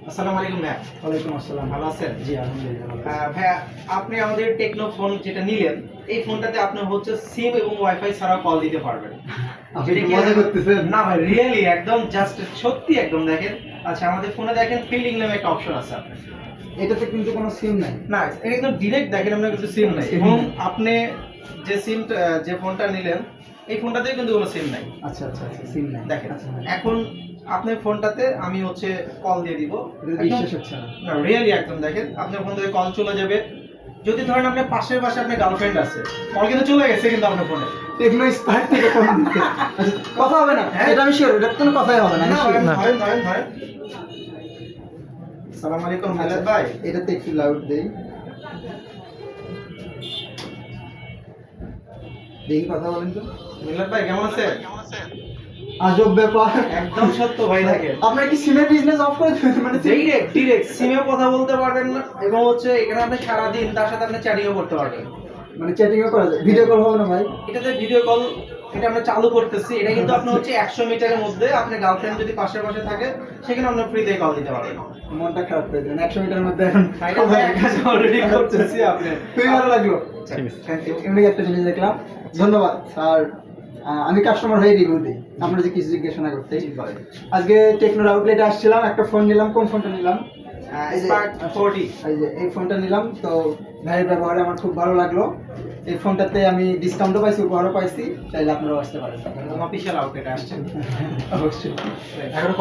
আসসালামু আলাইকুম ভাইয়া। ওয়ালাইকুম আসসালাম। ভালো আছেন? জি আলহামদুলিল্লাহ ভালো আছি। ভাইয়া, আপনি আমাদের টেকনো ফোন যেটা নিলেন, এই ফোনটাতে আপনি হচ্ছে সিম এবং ওয়াইফাই ছাড়া কল দিতে পারবেন। আপনি যেটা কি কি- মজা করতেছেন? না ভাই, রিয়েলি একদম জাস্ট সত্যি একদম দেখেন। আচ্ছা, আমাদের ফোনে দেখেন ফিল্ডিং নামে একটা অপশন আছে আপনার। এটাতে কিন্তু কোনো সিম নাই। না, এটা একদম ডিরেক্ট দেখেন, আপনার কিছু সিম নাই। SIM এবং নাই। আপনি যে ফোনটা নিলেন, এই ফোনটাতেও কিন্তু কোনো সিম নাই। আচ্ছা আচ্ছা আচ্ছা সিম নাই। দেখেন, আচ্ছা, এখন আপনার ফোনটাতে আমি হচ্ছে কল দিয়ে দিব। এটা বিশ্বাস হচ্ছে না। না, রিয়েলি একদম দেখেন, আপনার ফোন থেকে কল চলে যাবে। যদি ধরেন আপনার পাশের বাসে আপনার গার্লফ্রেন্ড আছে, কল কিন্তু চলে গেছে কিন্তু আপনার ফোনে। টেকনো স্পার্ক থেকে ফোন দিতে। আচ্ছা, কথা হবে না। হ্যাঁ? এটা আমি শিওর, এটা কোনো কথাই হবে না। আমি না, sure। ধরেন। আসসালামু আলাইকুম মিলাদ ভাই। এটাতে একটু লাউড দেই। দেখি কথা বলেন তো। মিলাদ ভাই কেমন আছেন? আজব ব্যাপার। একদম সত্য ভাই, দেখেন আপনার কি সিমের বিজনেস অফ করে দেবেন? মানে ডিরেক্ট সিমে কথা বলতে পারবেন না, এবং হচ্ছে এখানে আপনি সারাদিন তার সাথে আপনি চ্যাটিংও করতে পারবেন। মানে চ্যাটিংও করা যায়, ভিডিও কল হবে না ভাই? এটাতে ভিডিও কল, এটা আমরা চালু করতেছি। এটা কিন্তু আপনার হচ্ছে 100 মিটারের মধ্যে আপনার গার্লফ্রেন্ড যদি পাশের পাশে থাকে, সেখানে আপনি ফ্রিতে কল দিতে পারবেন। মনটা খারাপ করে দেবেন। 100 মিটারের মধ্যে এখন এটা ভাই কাজ অলরেডি করতেছি আপনি। খুবই ভালো লাগলো। Thank you. এমনি একটা জিনিস দেখলাম। ধন্যবাদ স্যার। আমি কাস্টমার হয়ে রিভিউ দিই, আমরা যে কিছু জিজ্ঞাসা না করতে। আজকে টেকনোর আউটলেটে আসছিলাম, একটা ফোন নিলাম। কোন ফোনটা নিলাম? এই যে Spark 40 এই ফোনটা নিলাম। তো ভাইয়ের ব্যবহারে আমার খুব ভালো লাগলো। এই ফোনটাতে আমি ডিসকাউন্টও পাইছি, উপহারও পাইছি। চাইলে আপনারাও আসতে পারেন। অফিসিয়াল আউটলেটে আসছেন। অবশ্যই। এখন কল